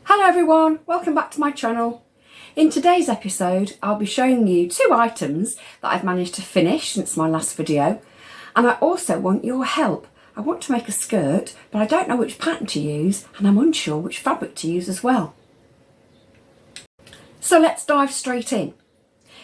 Hello everyone, welcome back to my channel. In today's episode I'll be showing you 2 items that I've managed to finish since my last video, and I also want your help. I want to make a skirt but I don't know which pattern to use and I'm unsure which fabric to use as well. So let's dive straight in.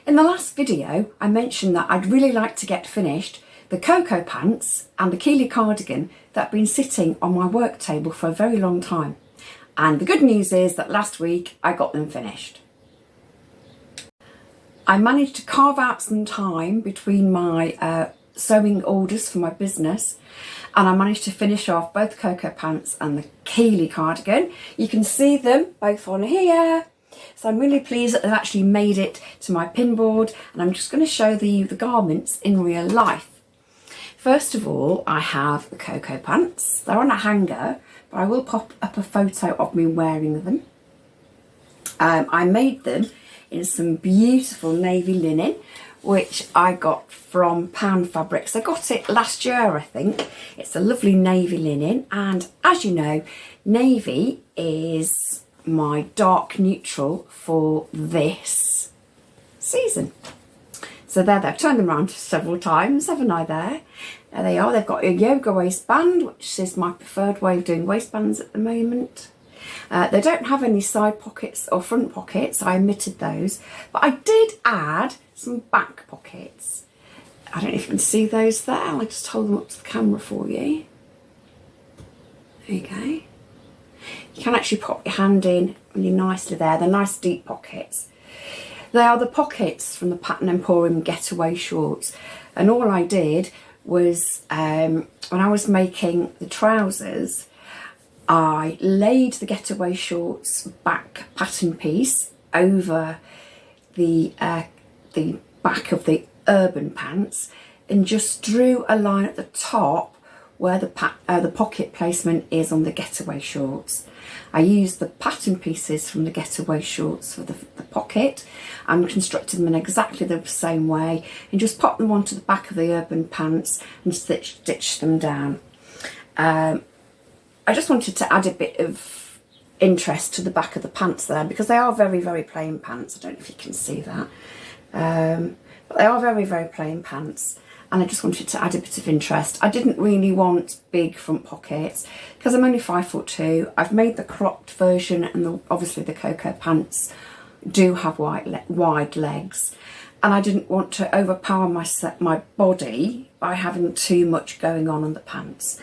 In the last video I mentioned that I'd really like to get finished the Coco Pants and the Keeley Cardigan that have been sitting on my work table for a very long time. And the good news is that last week I got them finished. I managed to carve out some time between my sewing orders for my business, and I managed to finish off both Coco Pants and the Keeley Cardigan. You can see them both on here. So I'm really pleased that they've actually made it to my pin board, and I'm just going to show you the garments in real life. First of all, I have the Coco Pants. They're on a hanger, but I will pop up a photo of me wearing them. I made them in some beautiful navy linen, which I got from Pound Fabrics. I got it last year, I think. It's a lovely navy linen, and as you know, navy is my dark neutral for this season. So there, I've turned them around several times, haven't I there? There they are. They've got a yoga waistband, which is my preferred way of doing waistbands at the moment. They don't have any side pockets or front pockets. I omitted those. But I did add some back pockets. I don't know if you can see those there. I'll just hold them up to the camera for you. There you go. You can actually pop your hand in really nicely there. They're nice deep pockets. They are the pockets from the Pattern Emporium Getaway Shorts, and all I did was when I was making the trousers, I laid the Getaway Shorts back pattern piece over the back of the Urban Pants and just drew a line at the top where the pocket placement is on the Getaway Shorts. I used the pattern pieces from the Getaway Shorts for the pocket and constructed them in exactly the same way and just popped them onto the back of the Urban Pants and stitched them down. I just wanted to add a bit of interest to the back of the pants there because they are very, very plain pants. I don't know if you can see that. But they are very, very plain pants. And I just wanted to add a bit of interest. I didn't really want big front pockets because I'm only 5'2". I've made the cropped version, and obviously the Coco Pants do have wide legs, and I didn't want to overpower my body by having too much going on the pants.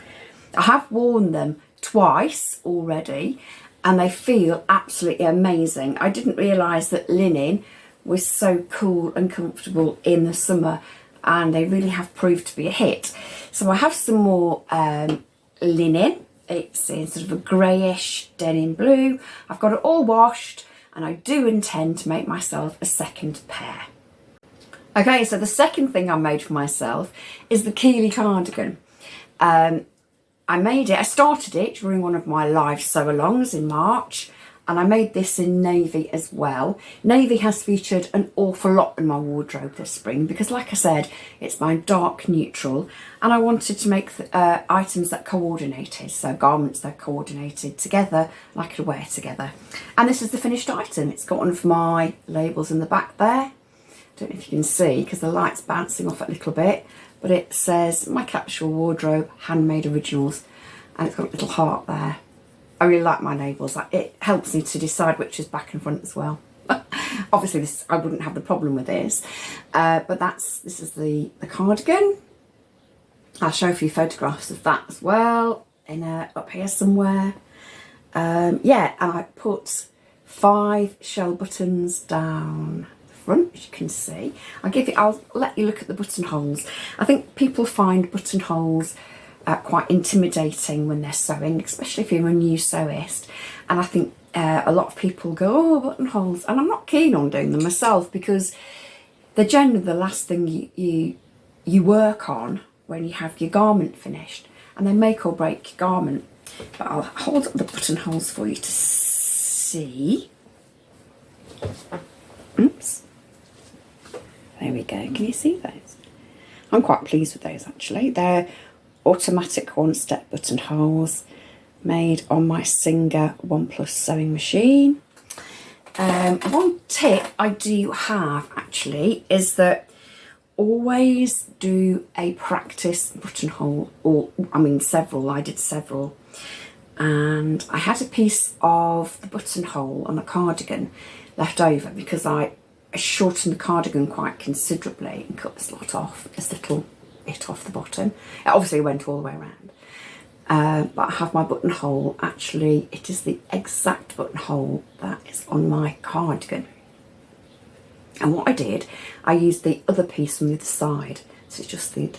I have worn them twice already and they feel absolutely amazing. I didn't realise that linen was so cool and comfortable in the summer, and they really have proved to be a hit. So I have some more linen. It's in sort of a greyish denim blue. I've got it all washed, and I do intend to make myself a second pair. Okay, so the second thing I made for myself is the Keeley Cardigan. I started it during one of my live sew-alongs in March, and I made this in navy as well. Navy has featured an awful lot in my wardrobe this spring because, like I said, it's my dark neutral, and I wanted to make items that coordinated, so garments that coordinated together and I could wear together. And this is the finished item. It's got one of my labels in the back there. I don't know if you can see because the light's bouncing off a little bit, but it says my Capsule wardrobe, handmade originals, and it's got a little heart there. I really like my labels. It helps me to decide which is back and front as well. Obviously, I wouldn't have the problem with this, but this is the cardigan. I'll show a few photographs of that as well up here somewhere. Yeah, and I put 5 shell buttons down the front, as you can see. I'll let you look at the buttonholes. I think people find buttonholes quite intimidating when they're sewing, especially if you're a new sewist, and I think a lot of people go, oh, buttonholes, and I'm not keen on doing them myself because they're generally the last thing you work on when you have your garment finished, and they make or break your garment. But I'll hold up the buttonholes for you to see. Oops, there we go. Can you see those? I'm quite pleased with those actually. They're automatic one-step buttonholes, made on my Singer 1+ sewing machine. One tip I do have actually is that always do a practice buttonhole, or I mean several. I did several, and I had a piece of the buttonhole on a cardigan left over because I shortened the cardigan quite considerably and cut this lot off, this little bit off the bottom. It obviously went all the way around. But I have my buttonhole, actually it is the exact buttonhole that is on my cardigan. And what I did, I used the other piece from the other side. So it's just the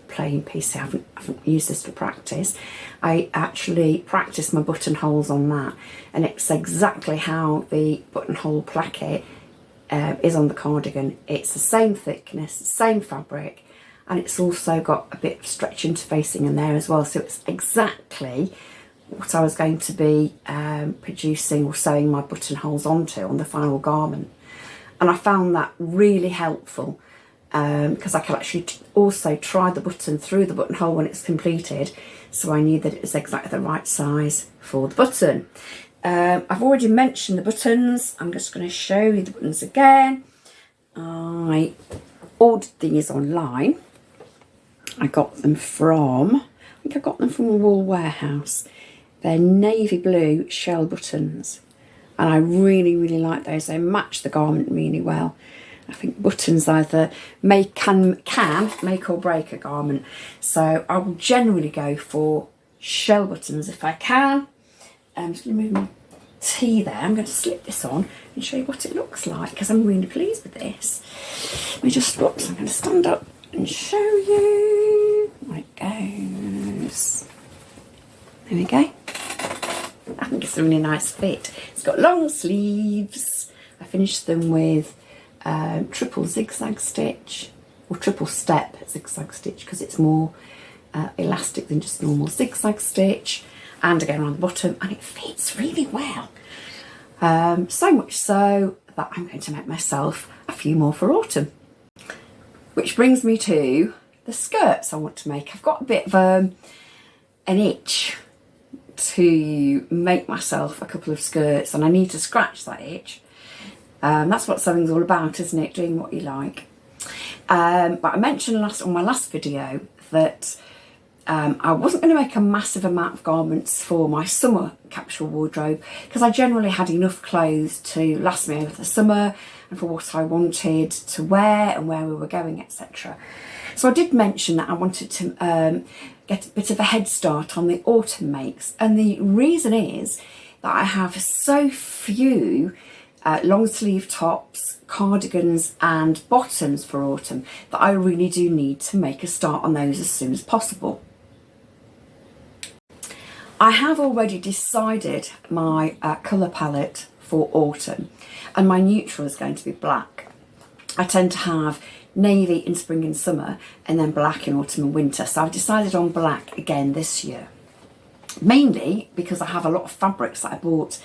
plain piece. I haven't used this for practice. I actually practiced my buttonholes on that, and it's exactly how the buttonhole placket is on the cardigan. It's the same thickness, same fabric, and it's also got a bit of stretch interfacing in there as well. So it's exactly what I was going to be producing or sewing my buttonholes onto on the final garment. And I found that really helpful because I could actually also try the button through the buttonhole when it's completed, so I knew that it was exactly the right size for the button. I've already mentioned the buttons. I'm just going to show you the buttons again. I ordered these online. I got them from, I think I got them from a Wool Warehouse. They're navy blue shell buttons, and I really, really like those. They match the garment really well. I think buttons either can make or break a garment, so I will generally go for shell buttons if I can. I'm just going to move my tea there. I'm going to slip this on and show you what it looks like because I'm really pleased with this. Let me just look. So I'm going to stand up and show you. There it goes. There we go. I think it's a really nice fit. It's got long sleeves. I finished them with triple zigzag stitch, or triple step zigzag stitch, because it's more elastic than just normal zigzag stitch, and again around the bottom, and it fits really well. So much so that I'm going to make myself a few more for autumn. Which brings me to the skirts I want to make. I've got a bit of an itch to make myself a couple of skirts, and I need to scratch that itch. That's what sewing's all about, isn't it? Doing what you like. But I mentioned on my last video that I wasn't going to make a massive amount of garments for my summer capsule wardrobe because I generally had enough clothes to last me over the summer and for what I wanted to wear and where we were going, etc. So I did mention that I wanted to get a bit of a head start on the autumn makes, and the reason is that I have so few long sleeve tops, cardigans and bottoms for autumn that I really do need to make a start on those as soon as possible. I have already decided my colour palette for autumn, and my neutral is going to be black. I tend to have navy in spring and summer and then black in autumn and winter, so I've decided on black again this year, mainly because I have a lot of fabrics that I bought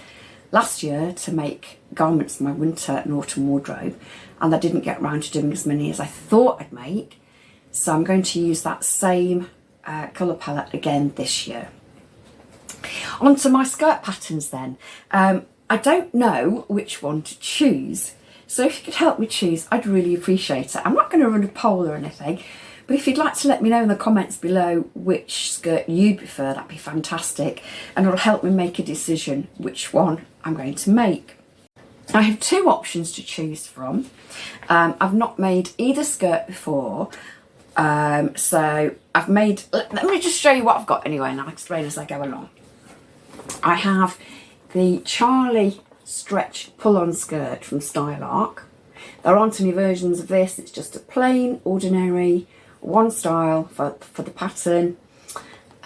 last year to make garments for my winter and autumn wardrobe, and I didn't get around to doing as many as I thought I'd make, so I'm going to use that same colour palette again this year. On to my skirt patterns then. I don't know which one to choose, so if you could help me choose, I'd really appreciate it. I'm not going to run a poll or anything, but if you'd like to let me know in the comments below which skirt you prefer, that'd be fantastic, and it'll help me make a decision which one I'm going to make. I have two options to choose from. I've not made either skirt before, so I've made, let me just show you what I've got anyway, and I'll explain as I go along. I have the Charlie stretch pull-on skirt from Style Arc. There aren't any versions of this, it's just a plain, ordinary, one style for the pattern.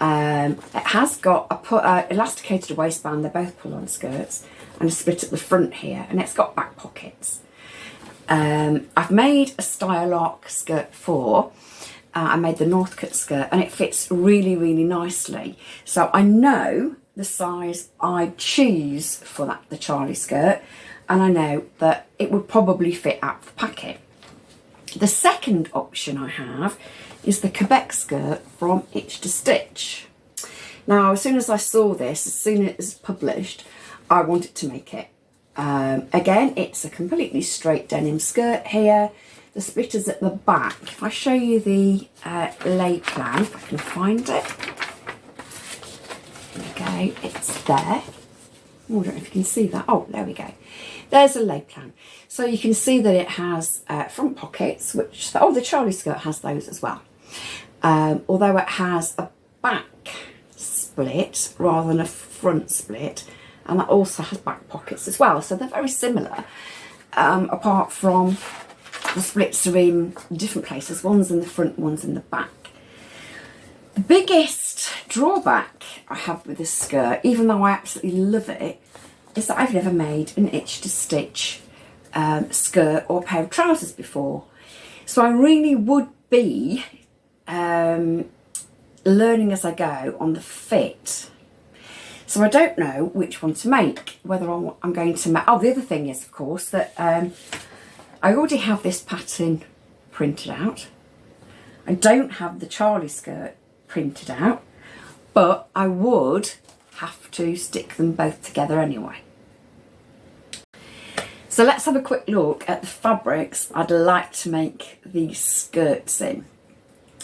It has got a elasticated waistband, they're both pull-on skirts, and a split at the front here, and it's got back pockets. I've made a Style Arc skirt before. I made the Northcut skirt, and it fits really, really nicely. So I know the size I choose for the Charlie skirt, and I know that it would probably fit out of the packet. The second option I have is the Quebec skirt from Itch to Stitch. Now, as soon as I saw this, as soon as it was published, I wanted to make it. Again, it's a completely straight denim skirt here. The splitters at the back. If I show you the lay plan, if I can find it. There we go, it's there. Oh, I don't know if you can see that. Oh, there we go. There's a lay plan. So you can see that it has front pockets, which, the Charlie skirt has those as well. Although it has a back split rather than a front split, and that also has back pockets as well. So they're very similar, apart from the splits are in different places. One's in the front, one's in the back. The biggest drawback I have with this skirt, even though I absolutely love it, is that I've never made an itch to stitch skirt or pair of trousers before. So I really would be learning as I go on the fit. So I don't know which one to make, whether I'm going to make... Oh, the other thing is, of course, that I already have this pattern printed out. I don't have the Charlie skirt printed out, but I would have to stick them both together anyway. So let's have a quick look at the fabrics I'd like to make these skirts in.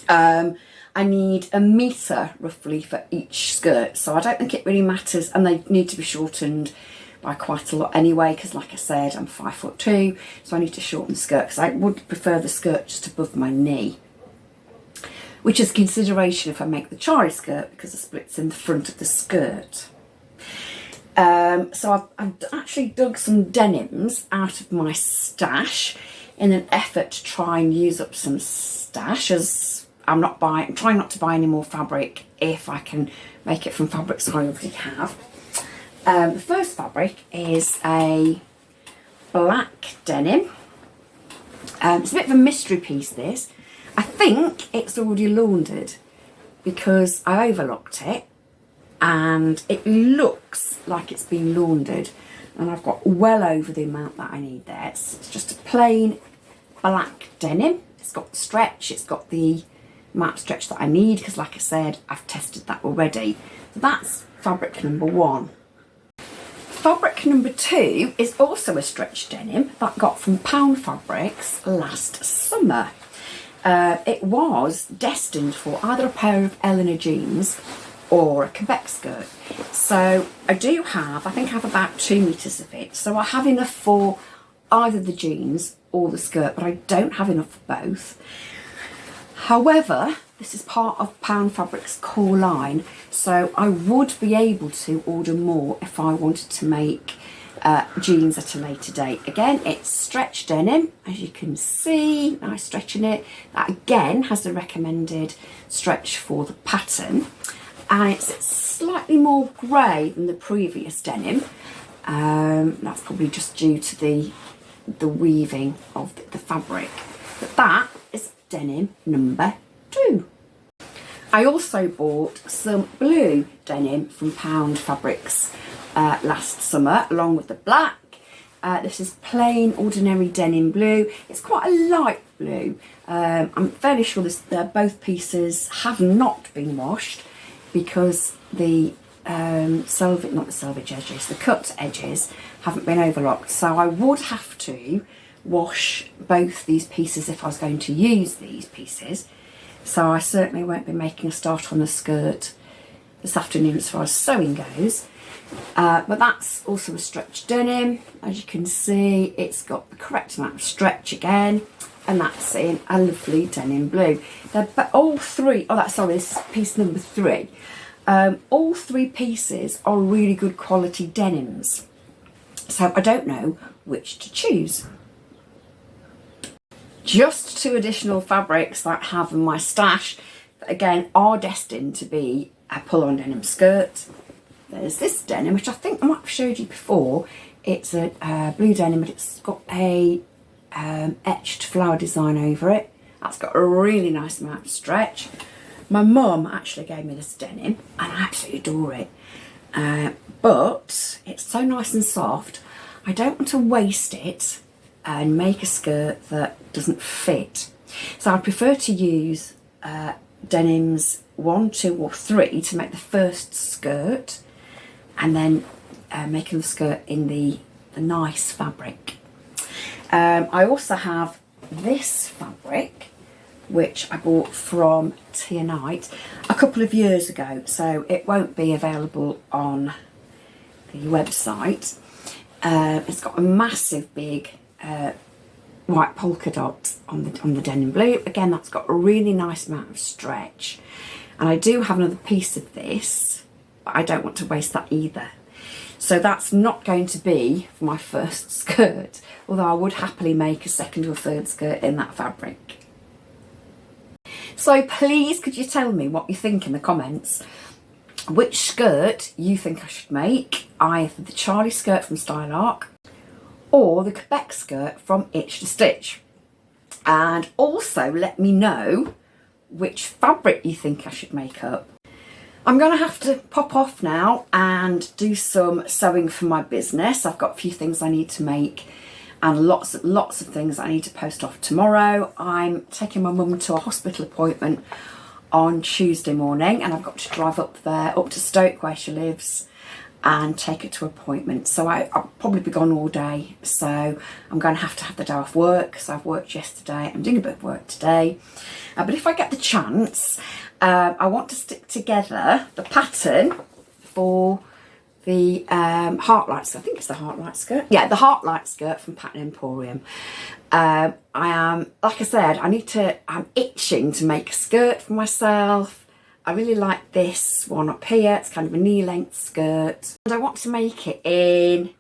I need 1 metre roughly for each skirt, so I don't think it really matters, and they need to be shortened by quite a lot anyway, because like I said, I'm 5'2", so I need to shorten the skirt, because I would prefer the skirt just above my knee, which is a consideration if I make the Charlie skirt, because the split's in the front of the skirt. So I've actually dug some denims out of my stash in an effort to try and use up some stash, as I'm trying not to buy any more fabric if I can make it from fabrics I already have. The first fabric is a black denim. It's a bit of a mystery piece, this. I think it's already laundered because I overlocked it and it looks like it's been laundered, and I've got well over the amount that I need there. It's just a plain black denim. It's got the stretch, it's got the amount of stretch that I need, because like I said, I've tested that already. So that's fabric number 1. Fabric number 2 is also a stretch denim that I got from Pound Fabrics last summer. It was destined for either a pair of Eleanor jeans or a Quebec skirt. So I think I have about 2 metres of it. So I have enough for either the jeans or the skirt, but I don't have enough for both. However, this is part of Pound Fabrics' core line, so I would be able to order more if I wanted to make jeans at a later date. Again, it's stretch denim, as you can see, nice stretch in it. That again has the recommended stretch for the pattern, and it's slightly more grey than the previous denim. That's probably just due to the weaving of the fabric, but that is denim number 2. I also bought some blue denim from Pound Fabrics last summer, along with the black. This is plain ordinary denim blue. It's quite a light blue. I'm fairly sure both pieces have not been washed, because the the cut edges haven't been overlocked. So I would have to wash both these pieces if I was going to use these pieces. So I certainly won't be making a start on the skirt this afternoon as far as sewing goes. But that's also a stretch denim. As you can see, it's got the correct amount of stretch again, and that's in a lovely denim blue. But all three, this is piece number 3. All 3 pieces are really good quality denims. So I don't know which to choose. Just 2 additional fabrics that I have in my stash that again are destined to be a pull-on denim skirt. There's this denim, which I think I might have showed you before. It's a blue denim, but it's got a etched flower design over it. That's got a really nice amount of stretch. My mum actually gave me this denim, and I absolutely adore it. But it's so nice and soft, I don't want to waste it and make a skirt that doesn't fit. So I prefer to use denims 1, 2 or 3 to make the first skirt, and then making the skirt in the nice fabric. I also have this fabric, which I bought from Tia Knight a couple of years ago, so it won't be available on the website. It's got a massive big white polka dot on the denim blue. Again, that's got a really nice amount of stretch, and I do have another piece of this, but I don't want to waste that either. So that's not going to be for my first skirt, although I would happily make a second or third skirt in that fabric. So please, could you tell me what you think in the comments? Which skirt you think I should make, either the Charlie skirt from Style Arc or the Quebec skirt from Itch to Stitch. And also let me know which fabric you think I should make up. I'm going to have to pop off now and do some sewing for my business. I've got a few things I need to make and lots of things I need to post off tomorrow. I'm taking my mum to a hospital appointment on Tuesday morning, and I've got to drive up there, up to Stoke where she lives, and take her to appointment. So I'll probably be gone all day, so I'm going to have the day off work. So I've worked yesterday, I'm doing a bit of work today, but if I get the chance, I want to stick together the pattern for the Heartlight skirt. I think it's the Heartlight skirt. Yeah, the Heartlight skirt from Pattern Emporium. I am, like I said, I'm itching to make a skirt for myself. I really like this one up here. It's kind of a knee-length skirt. And I want to make it in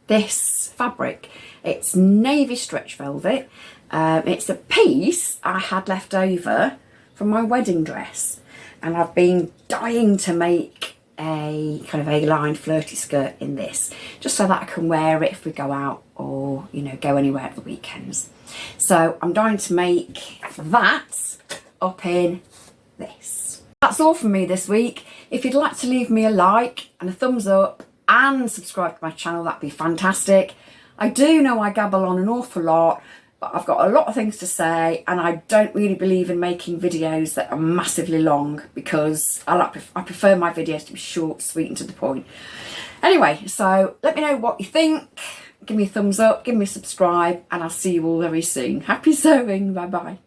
this fabric. It's navy stretch velvet. It's a piece I had left over from my wedding dress. And I've been dying to make a kind of A-line flirty skirt in this, just so that I can wear it if we go out or, you know, go anywhere at the weekends. So I'm dying to make that up in this. That's all from me this week. If you'd like to leave me a like and a thumbs up and subscribe to my channel, that'd be fantastic. I do know I gabble on an awful lot, but I've got a lot of things to say, and I don't really believe in making videos that are massively long, because I prefer my videos to be short, sweet and to the point. Anyway, so let me know what you think. Give me a thumbs up, give me a subscribe, and I'll see you all very soon. Happy sewing, bye bye.